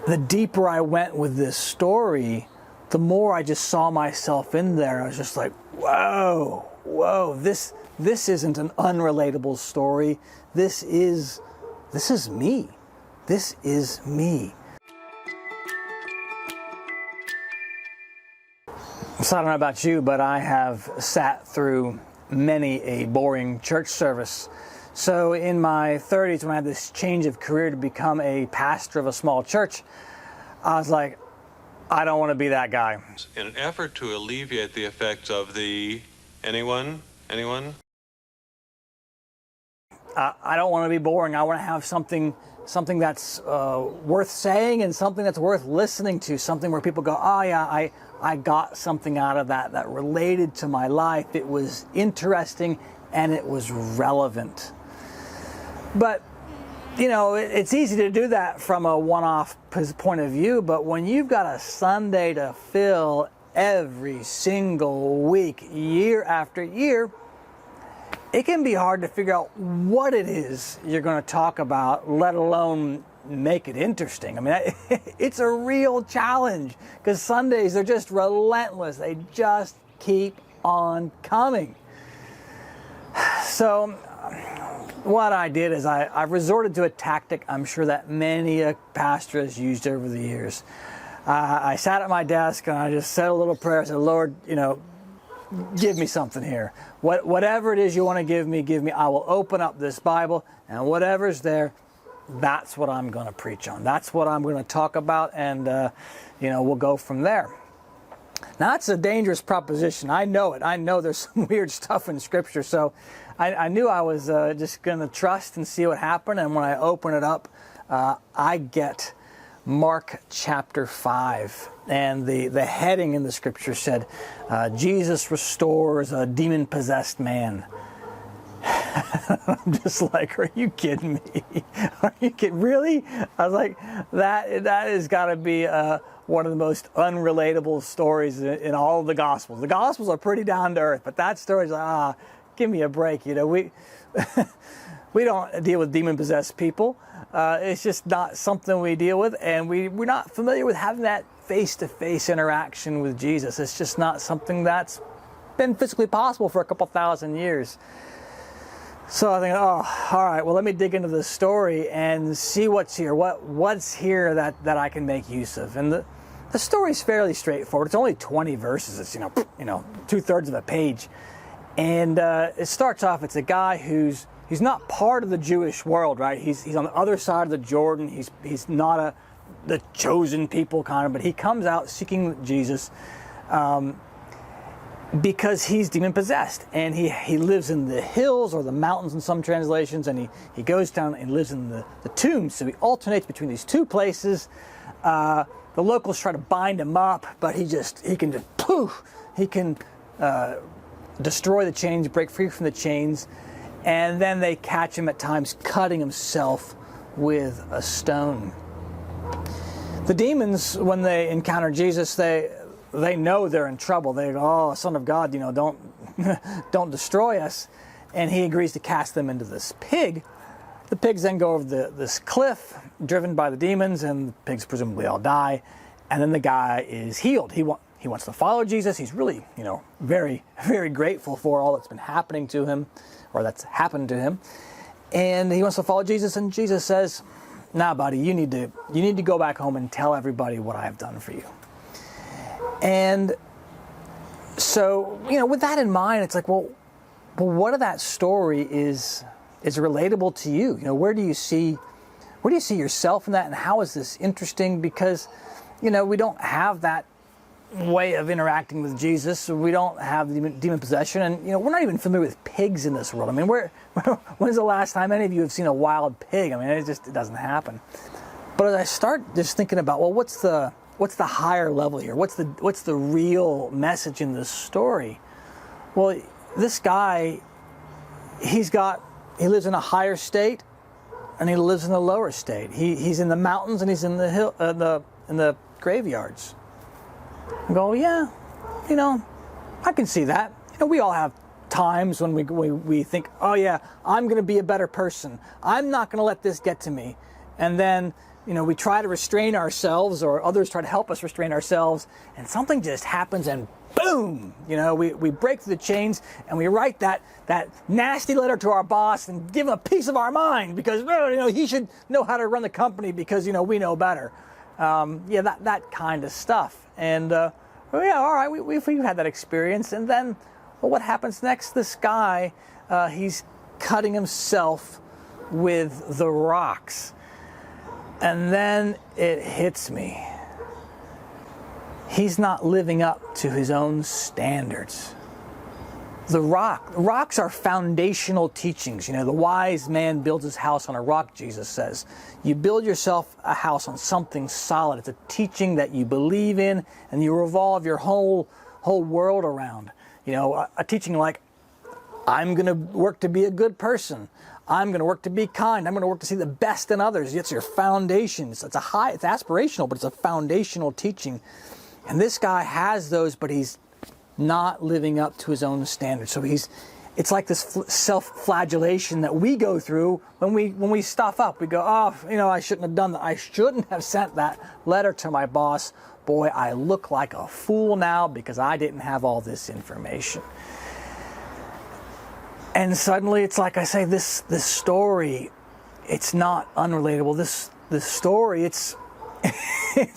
the deeper I went with this story, the more I just saw myself in there. I was just like, whoa, this isn't an unrelatable story. This is me. This is me. So I don't know about you, but I have sat through many a boring church service. So in my 30s, when I had this change of career to become a pastor of a small church, I was like, I don't want to be that guy. In an effort to alleviate the effects of the... Anyone? I don't want to be boring. I want to have something that's worth saying and something that's worth listening to, something where people go, oh yeah, I got something out of that related to my life. It was interesting and it was relevant. But, you know, it's easy to do that from a one-off point of view, but when you've got a Sunday to fill every single week, year after year, it can be hard to figure out what it is you're going to talk about, let alone make it interesting. I mean, it's a real challenge because Sundays are just relentless. They just keep on coming. So what I did is I resorted to a tactic I'm sure that many a pastor has used over the years. I sat at my desk and I just said a little prayer. I said, Lord, you know, give me something here. Whatever it is you want to give me. I will open up this Bible, and whatever's there, that's what I'm going to preach on. That's what I'm going to talk about, and you know, we'll go from there. Now, that's a dangerous proposition. I know it. I know there's some weird stuff in Scripture, so I knew I was just going to trust and see what happened, and when I open it up, I get Mark chapter 5, and the heading in the Scripture said, Jesus restores a demon-possessed man. I'm just like, are you kidding me? Are you kidding? Really? I was like, that has got to be one of the most unrelatable stories in all of the Gospels. The Gospels are pretty down to earth, but that story's like, give me a break. You know, we don't deal with demon-possessed people. It's just not something we deal with, and we're not familiar with having that face-to-face interaction with Jesus. It's just not something that's been physically possible for a couple thousand years. So I think, all right, well, let me dig into the story and see what's here. What's here that I can make use of? And the story's fairly straightforward. It's only 20 verses. It's, you know, 2/3 of a page. And it starts off, it's a guy he's not part of the Jewish world, right? He's on the other side of the Jordan. He's not the chosen people kind of, but he comes out seeking Jesus because he's demon-possessed. And he lives in the hills or the mountains in some translations, and he goes down and lives in the tombs. So he alternates between these two places. The locals try to bind him up, but he can destroy the chains, break free from the chains. And then they catch him at times cutting himself with a stone. The demons, when they encounter Jesus, they know they're in trouble. They go, "Oh, Son of God, you know, don't destroy us." And he agrees to cast them into this pig. The pigs then go over this cliff, driven by the demons, and the pigs presumably all die. And then the guy is healed. He wants to follow Jesus. He's really, you know, very, very grateful for all that's been happening to him, or that's happened to him. And he wants to follow Jesus, and Jesus says, "Nah, buddy, you need to go back home and tell everybody what I have done for you." And so, you know, with that in mind, it's like, well, what of that story is relatable to you? You know, where do you see yourself in that, and how is this interesting? Because, you know, we don't have that way of interacting with Jesus. We don't have demon possession, and, you know, we're not even familiar with pigs in this world. I mean, when's the last time any of you have seen a wild pig? I mean, it doesn't happen. But as I start just thinking about, well, what's the higher level here? What's the real message in this story? Well, this guy, he lives in a higher state, and he lives in a lower state. He's in the mountains, and he's in the hill, in the graveyards. I go, yeah, you know, I can see that. You know, we all have times when we think, oh yeah, I'm going to be a better person. I'm not going to let this get to me. And then we try to restrain ourselves, or others try to help us restrain ourselves, and something just happens and boom, we break through the chains and we write that nasty letter to our boss and give him a piece of our mind because, he should know how to run the company because, we know better. That kind of stuff. And, all right, we've had that experience. And then, what happens next? This guy, he's cutting himself with the rocks. And then it hits me. He's not living up to his own standards. The rocks are foundational teachings. The wise man builds his house on a rock, Jesus says. You build yourself a house on something solid. It's a teaching that you believe in and you revolve your whole world around. A teaching like, I'm going to work to be a good person. I'm going to work to be kind. I'm going to work to see the best in others. It's your foundation. It's aspirational, but it's a foundational teaching. And this guy has those, but he's not living up to his own standards. So it's like this self-flagellation that we go through when we stuff up. We go, I shouldn't have done that. I shouldn't have sent that letter to my boss. Boy, I look like a fool now because I didn't have all this information. And suddenly it's like I say, this story, it's not unrelatable. This story, it's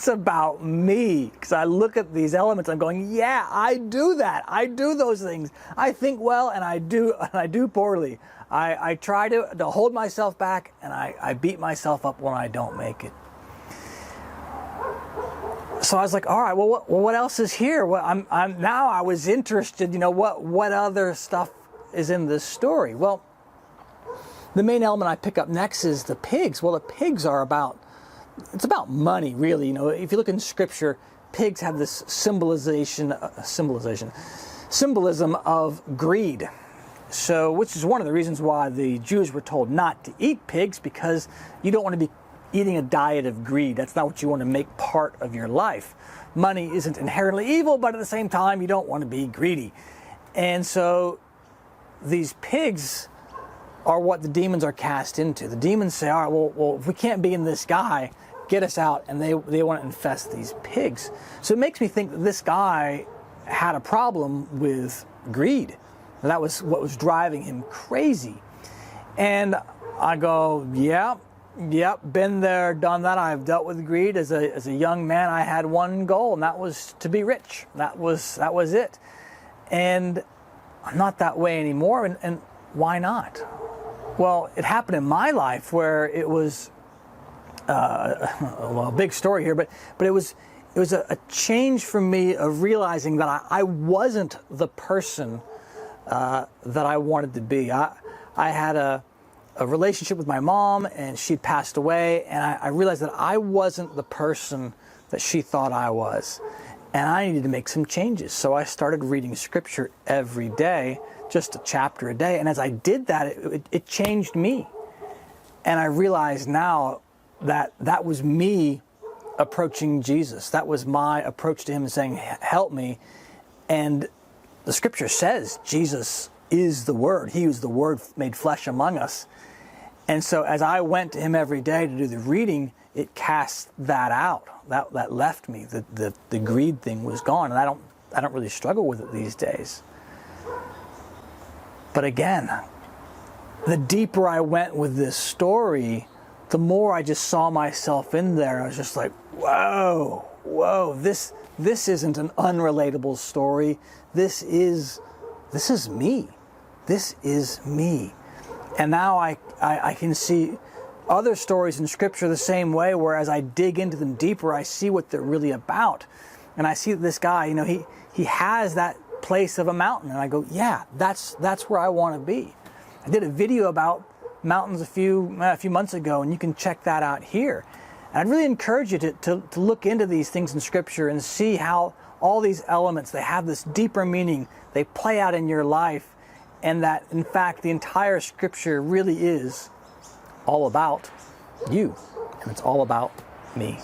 about me, because I look at these elements, I'm going, yeah, I do that. I do those things. I think well, and I do poorly. I try to hold myself back, and I beat myself up when I don't make it. So I was like, all right, well, what else is here? Well, I was interested, what other stuff is in this story? Well, the main element I pick up next is the pigs. Well, the pigs are it's about money, really. If you look in Scripture, pigs have this symbolism of greed. So, which is one of the reasons why the Jews were told not to eat pigs, because you don't want to be eating a diet of greed. That's not what you want to make part of your life. Money isn't inherently evil, but at the same time, you don't want to be greedy. And so, these pigs are what the demons are cast into. The demons say, all right, well, if we can't be in this guy, get us out. And they want to infest these pigs. So it makes me think that this guy had a problem with greed. And that was what was driving him crazy. And I go, yep, been there, done that. I've dealt with greed. As a young man, I had one goal, and that was to be rich. That was it. And I'm not that way anymore. And why not? Well, it happened in my life where it was a big story here, but it was a change for me of realizing that I wasn't the person that I wanted to be. I had a relationship with my mom, and she'd passed away, and I realized that I wasn't the person that she thought I was, and I needed to make some changes. So I started reading Scripture every day, just a chapter a day, and as I did that, it changed me. And I realize now that was me approaching Jesus. That was my approach to him and saying, help me. And the Scripture says Jesus is the Word. He was the Word made flesh among us. And so as I went to him every day to do the reading, it cast that out. That left me. The greed thing was gone. And I don't really struggle with it these days. But again, the deeper I went with this story, the more I just saw myself in there. I was just like, whoa, this isn't an unrelatable story. This is me. This is me. And now I can see other stories in Scripture the same way, where as I dig into them deeper, I see what they're really about. And I see that this guy, he has that place of a mountain. And I go, yeah, that's where I want to be. I did a video about mountains a few months ago, and you can check that out here. And I'd really encourage you to look into these things in Scripture and see how all these elements, they have this deeper meaning. They play out in your life, and that, in fact, the entire Scripture really is all about you, and it's all about me.